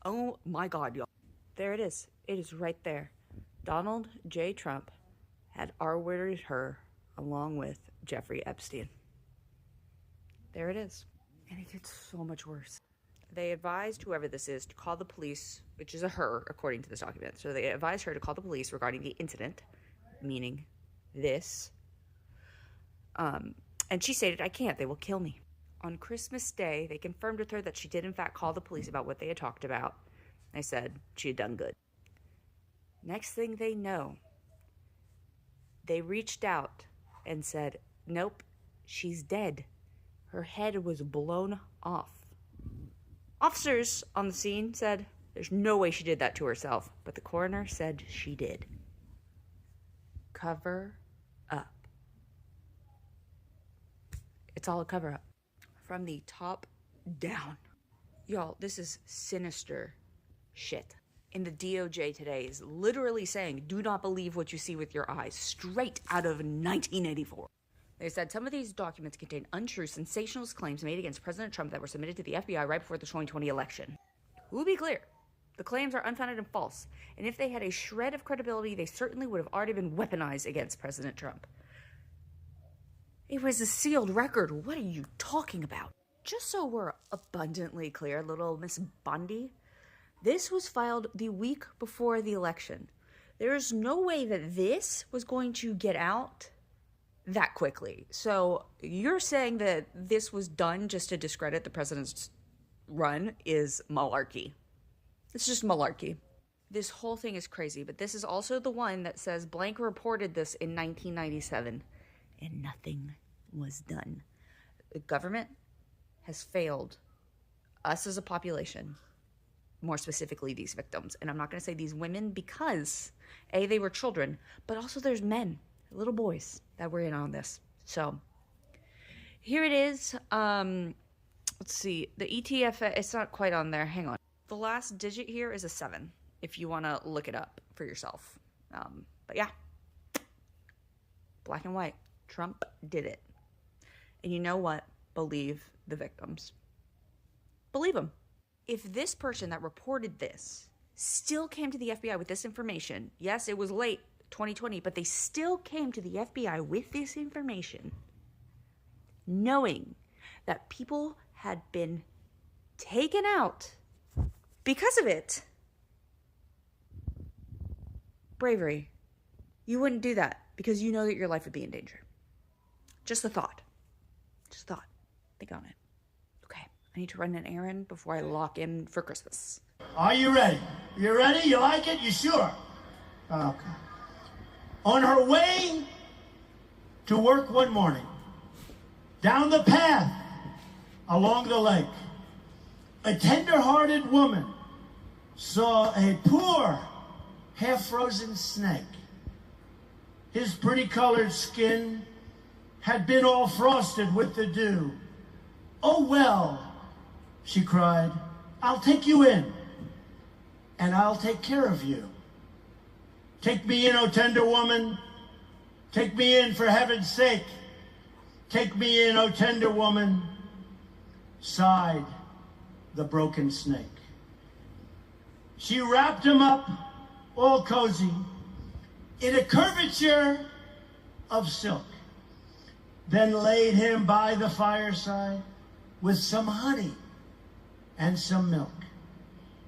Oh my God, y'all. There it is. It is right there. Donald J. Trump had R-worded her along with Jeffrey Epstein. There it is. And it gets so much worse. They advised whoever this is to call the police, which is a her, according to this document. So they advised her to call the police regarding the incident, meaning this. And she stated, "I can't. They will kill me." On Christmas Day, they confirmed with her that she did in fact call the police about what they had talked about. They said she had done good. Next thing they know, they reached out and said, "Nope, she's dead. Her head was blown off." Officers on the scene said, "There's no way she did that to herself," but the coroner said she did. Cover up. It's all a cover up. From the top down. Y'all, this is sinister shit. And the DOJ today is literally saying, do not believe what you see with your eyes, straight out of 1984. They said some of these documents contain untrue, sensationalist claims made against President Trump that were submitted to the FBI right before the 2020 election. We'll be clear. The claims are unfounded and false. And if they had a shred of credibility, they certainly would have already been weaponized against President Trump. It was a sealed record. What are you talking about? Just so we're abundantly clear, little Miss Bundy, this was filed the week before the election. There's no way that this was going to get out that quickly. So you're saying that this was done just to discredit the president's run is malarkey. It's just malarkey. This whole thing is crazy, but this is also the one that says blank reported this in 1997 and nothing was done. The government has failed us as a population, more specifically these victims. And I'm not going to say these women because A, they were children, but also there's men, little boys that were in on this. So here it is. Let's see. The ETF, it's not quite on there. Hang on. The last digit here is a 7 if you want to look it up for yourself. But yeah, black and white. Trump did it. And you know what? Believe the victims. Believe them. If this person that reported this still came to the FBI with this information, yes, it was late, 2020, but they still came to the FBI with this information, knowing that people had been taken out because of it. Bravery. You wouldn't do that because you know that your life would be in danger. Just a thought. Just a thought. Think on it. Okay, I need to run an errand before I lock in for Christmas. Are you ready? You ready? You like it? You sure? Okay. On her way to work one morning, down the path along the lake, a tender-hearted woman saw a poor, half-frozen snake. His pretty-colored skin had been all frosted with the dew. "Oh, well," she cried, "I'll take you in, and I'll take care of you. Take me in, oh tender woman. Take me in, for heaven's sake. Take me in, oh tender woman," sighed the broken snake. She wrapped him up, all cozy, in a curvature of silk, then laid him by the fireside with some honey and some milk.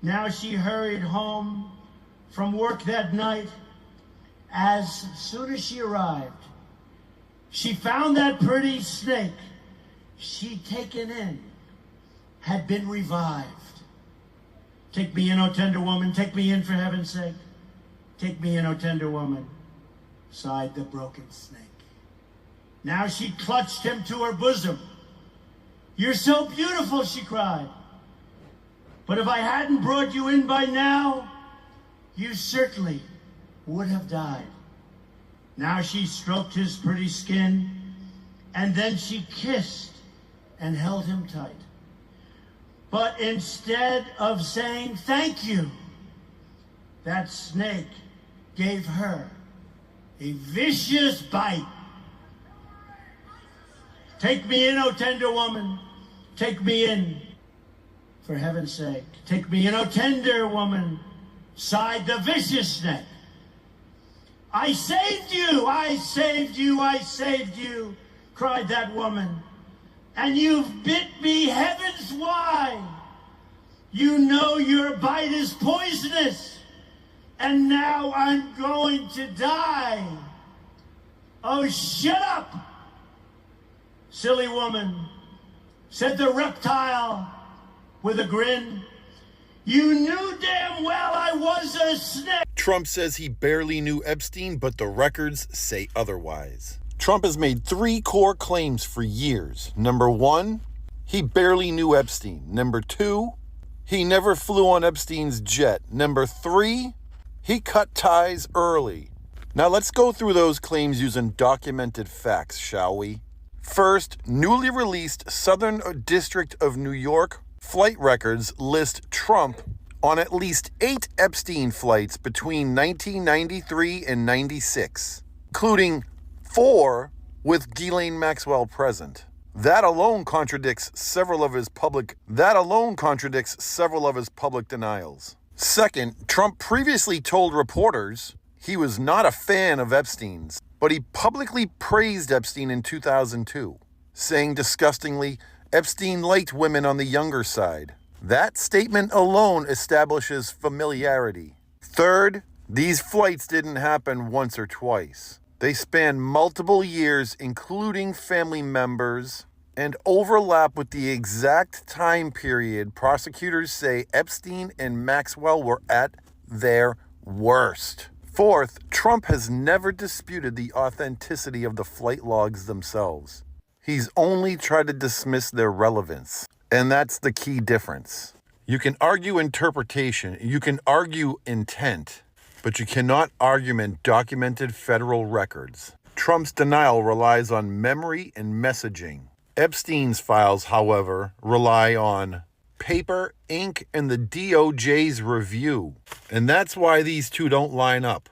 Now she hurried home from work that night. As soon as she arrived, she found that pretty snake she'd taken in had been revived. "Take me in, oh tender woman, take me in for heaven's sake. Take me in, oh tender woman," sighed the broken snake. Now she clutched him to her bosom. "You're so beautiful," she cried. "But if I hadn't brought you in by now, you certainly would have died." Now she stroked his pretty skin, and then she kissed and held him tight. But instead of saying thank you, that snake gave her a vicious bite. "Take me in, oh tender woman, take me in, For heaven's sake, take me, tender woman, sighed the vicious snake. I saved you, I saved you, I saved you, cried that woman. And you've bit me, heavens why? You know your bite is poisonous, and now I'm going to die. Oh, shut up, silly woman, said the reptile with a grin. You knew damn well I was a snake. Trump says he barely knew Epstein, but the records say otherwise. Trump has made 3 core claims for years. Number 1, he barely knew Epstein. Number 2, he never flew on Epstein's jet. Number 3, he cut ties early. Now let's go through those claims using documented facts, shall we? First, newly released Southern District of New York flight records list Trump on at least 8 Epstein flights between 1993 and 96, including 4 with Ghislaine Maxwell present. That alone contradicts several of his public denials. Second, Trump previously told reporters he was not a fan of Epstein's, but he publicly praised Epstein in 2002, saying disgustingly, Epstein liked women on the younger side. That statement alone establishes familiarity. Third, these flights didn't happen once or twice. They span multiple years, including family members, and overlap with the exact time period prosecutors say Epstein and Maxwell were at their worst. Fourth, Trump has never disputed the authenticity of the flight logs themselves. He's only tried to dismiss their relevance, and that's the key difference. You can argue interpretation, you can argue intent, but you cannot argument documented federal records. Trump's denial relies on memory and messaging. Epstein's files, however, rely on paper, ink, and the DOJ's review. And that's why these two don't line up.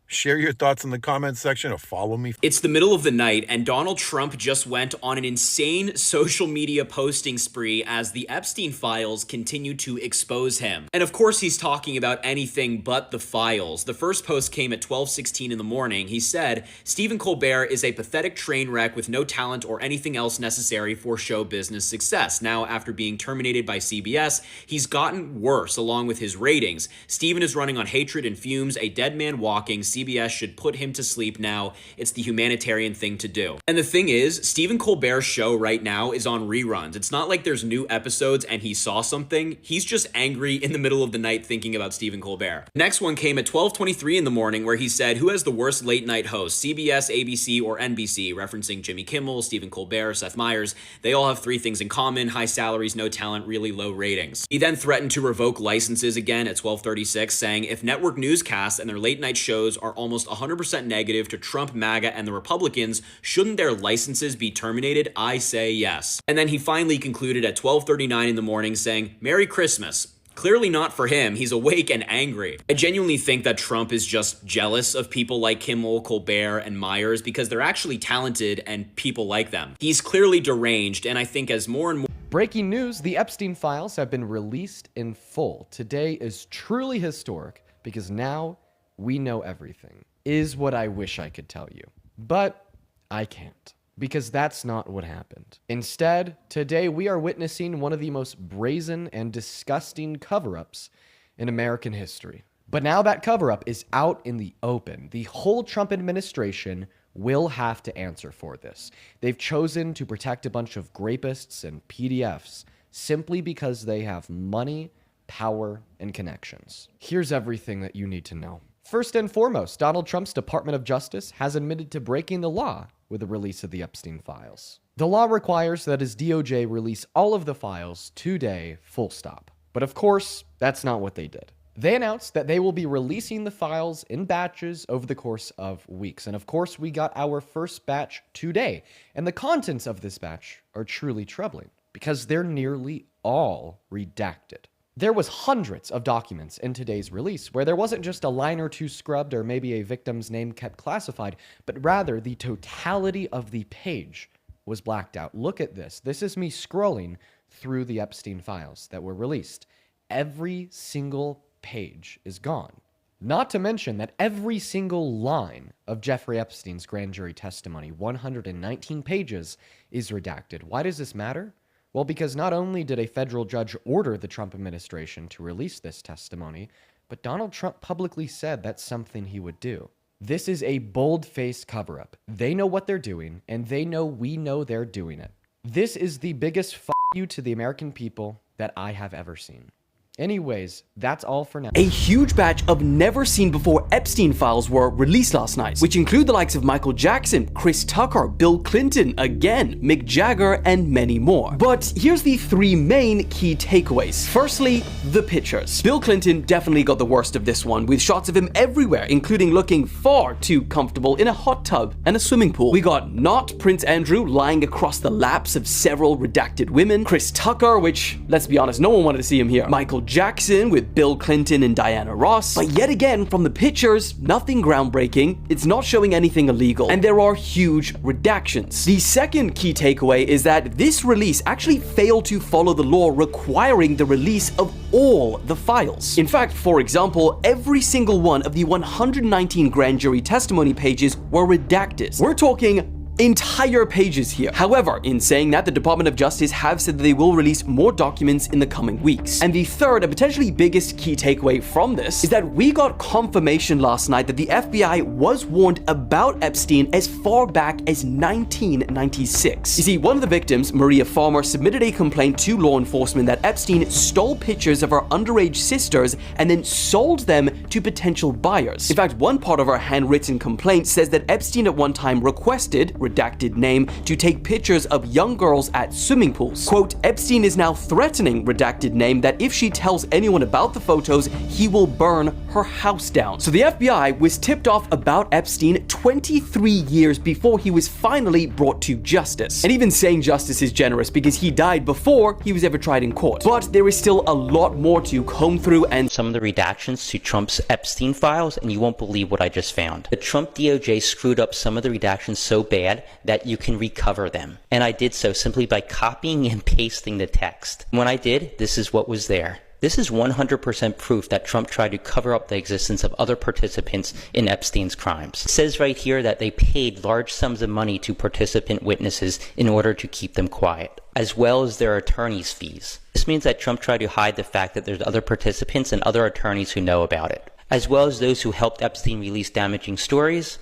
Share your thoughts in the comments section or follow me. It's the middle of the night, and Donald Trump just went on an insane social media posting spree as the Epstein files continue to expose him. And of course, he's talking about anything but the files. The first post came at 12:16 in the morning. He said, Stephen Colbert is a pathetic train wreck with no talent or anything else necessary for show business success. Now, after being terminated by CBS, he's gotten worse along with his ratings. Stephen is running on hatred and fumes, a dead man walking. CBS should put him to sleep now. It's the humanitarian thing to do. And the thing is, Stephen Colbert's show right now is on reruns. It's not like there's new episodes and he saw something. He's just angry in the middle of the night thinking about Stephen Colbert. Next one came at 12:23 in the morning where he said, who has the worst late night host, CBS, ABC, or NBC, referencing Jimmy Kimmel, Stephen Colbert, Seth Meyers. They all have 3 things in common: high salaries, no talent, really low ratings. He then threatened to revoke licenses again at 12:36, saying if network newscasts and their late night shows are almost 100% negative to Trump, MAGA, and the Republicans, shouldn't their licenses be terminated? I say yes. And then he finally concluded at 12:39 in the morning saying, Merry Christmas. Clearly not for him. He's awake and angry. I genuinely think that Trump is just jealous of people like Kimmel, Colbert, and Myers because they're actually talented and people like them. He's clearly deranged, and I think as more and more... Breaking news, the Epstein files have been released in full. Today is truly historic because now we know everything, is what I wish I could tell you. But I can't, because that's not what happened. Instead, today we are witnessing one of the most brazen and disgusting cover-ups in American history. But now that cover-up is out in the open. The whole Trump administration will have to answer for this. They've chosen to protect a bunch of grapists and PDFs simply because they have money, power, and connections. Here's everything that you need to know. First and foremost, Donald Trump's Department of Justice has admitted to breaking the law with the release of the Epstein files. The law requires that his DOJ release all of the files today, full stop. But of course, that's not what they did. They announced that they will be releasing the files in batches over the course of weeks. And of course, we got our first batch today. And the contents of this batch are truly troubling because they're nearly all redacted. There was hundreds of documents in today's release where there wasn't just a line or two scrubbed or maybe a victim's name kept classified, but rather the totality of the page was blacked out. Look at this. This is me scrolling through the Epstein files that were released, every single page is gone. Not to mention that every single line of Jeffrey Epstein's grand jury testimony, 119 pages, is redacted. Why does this matter? Well, because not only did a federal judge order the Trump administration to release this testimony, but Donald Trump publicly said that's something he would do. This is a bold-faced cover-up. They know what they're doing, and they know we know they're doing it. This is the biggest f*** you to the American people that I have ever seen. Anyways, that's all for now. A huge batch of never-seen-before Epstein files were released last night, which include the likes of Michael Jackson, Chris Tucker, Bill Clinton, again, Mick Jagger, and many more. But here's the three main key takeaways. Firstly, the pictures. Bill Clinton definitely got the worst of this one, with shots of him everywhere, including looking far too comfortable in a hot tub and a swimming pool. We got not Prince Andrew lying across the laps of several redacted women, Chris Tucker, which, let's be honest, no one wanted to see him here, Michael Jackson with Bill Clinton and Diana Ross. But yet again, from the pictures, nothing groundbreaking, it's not showing anything illegal, and there are huge redactions. The second key takeaway is that this release actually failed to follow the law requiring the release of all the files. In fact, for example, every single one of the 119 grand jury testimony pages were redacted. We're talking entire pages here. However, in saying that, the Department of Justice have said that they will release more documents in the coming weeks. And the third and potentially biggest key takeaway from this is that we got confirmation last night that the FBI was warned about Epstein as far back as 1996. You see, one of the victims, Maria Farmer, submitted a complaint to law enforcement that Epstein stole pictures of her underage sisters and then sold them to potential buyers. In fact, one part of her handwritten complaint says that Epstein at one time requested, redacted name, to take pictures of young girls at swimming pools. Quote, Epstein is now threatening, redacted name, that if she tells anyone about the photos, he will burn her house down. So the FBI was tipped off about Epstein 23 years before he was finally brought to justice. And even saying justice is generous because he died before he was ever tried in court. But there is still a lot more to comb through, and some of the redactions to Trump's Epstein files, and you won't believe what I just found. The Trump DOJ screwed up some of the redactions so bad that you can recover them. And I did so simply by copying and pasting the text. When I did, this is what was there. This is 100% proof that Trump tried to cover up the existence of other participants in Epstein's crimes. It says right here that they paid large sums of money to participant witnesses in order to keep them quiet, as well as their attorney's fees. This means that Trump tried to hide the fact that there's other participants and other attorneys who know about it, as well as those who helped Epstein release damaging stories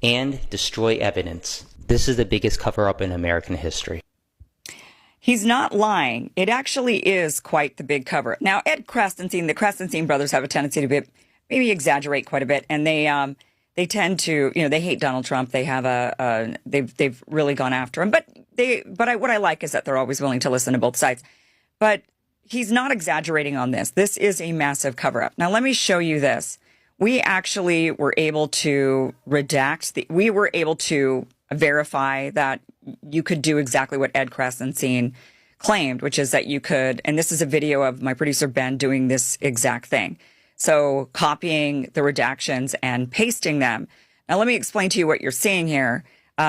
and destroy evidence. This is the biggest cover-up in American history. He's not lying. It actually is quite the big cover. Now, Ed Krastenstein, the Krastenstein brothers have a tendency to maybe exaggerate quite a bit, and they tend to, they hate Donald Trump. They have they've really gone after him. But what I like is that they're always willing to listen to both sides. But he's not exaggerating on this. This is a massive cover-up. Now, let me show you this. We actually were able to we were able to verify that you could do exactly what Ed Krastenstein claimed, which is that you could, and this is a video of my producer Ben doing this exact thing. So copying the redactions and pasting them. Now, let me explain to you what you're seeing here.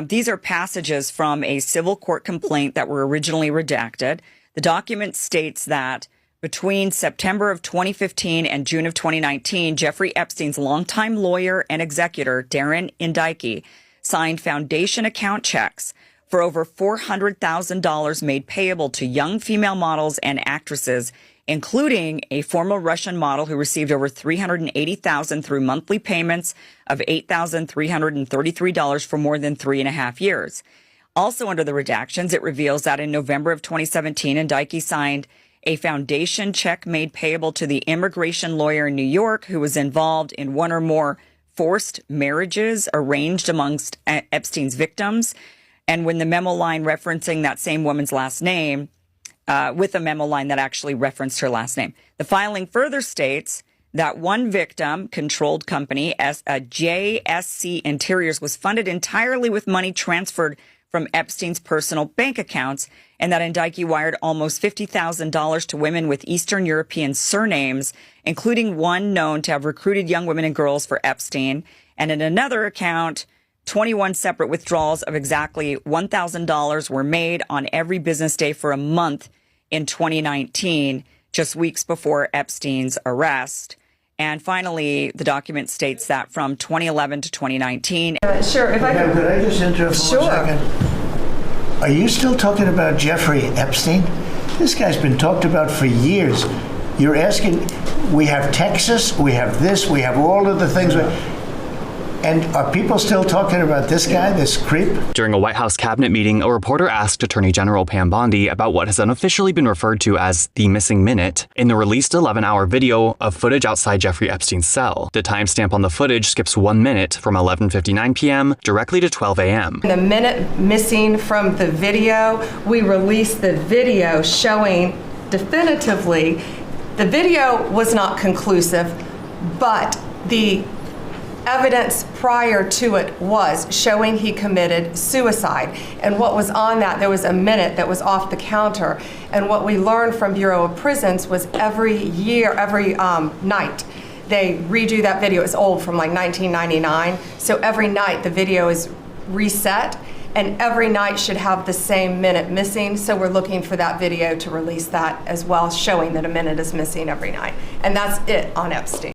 These are passages from a civil court complaint that were originally redacted. The document states that between September of 2015 and June of 2019, Jeffrey Epstein's longtime lawyer and executor, Darren Indike, signed foundation account checks for over $400,000 made payable to young female models and actresses, including a former Russian model who received over $380,000 through monthly payments of $8,333 for more than 3.5 years. Also under the redactions, it reveals that in November of 2017, Indike signed a foundation check made payable to the immigration lawyer in New York who was involved in one or more forced marriages arranged amongst Epstein's victims. And when the memo line referencing that same woman's last name, with a memo line that actually referenced her last name. The filing further states that one victim controlled company, JSC Interiors, was funded entirely with money transferred from Epstein's personal bank accounts, and that Indike wired almost $50,000 to women with Eastern European surnames, including one known to have recruited young women and girls for Epstein. And in another account, 21 separate withdrawals of exactly $1,000 were made on every business day for a month in 2019, just weeks before Epstein's arrest. And finally, the document states that from 2011 to 2019. Sure, if I could. Could I just interrupt for 1 second? Are you still talking about Jeffrey Epstein? This guy's been talked about for years. You're asking, we have Texas, we have this, we have all of the things. And are people still talking about this guy, this creep? During a White House cabinet meeting, a reporter asked Attorney General Pam Bondi about what has unofficially been referred to as the missing minute in the released 11-hour video of footage outside Jeffrey Epstein's cell. The timestamp on the footage skips 1 minute from 11:59 p.m. directly to 12 a.m. The minute missing from the video, we released the video showing definitively the video was not conclusive, but the evidence prior to it was showing he committed suicide. And what was on that, there was a minute that was off the counter. And what we learned from Bureau of Prisons was every night, they redo that video. It's old, from like 1999. So every night the video is reset, and every night should have the same minute missing. So we're looking for that video to release that as well, showing that a minute is missing every night. And that's it on Epstein.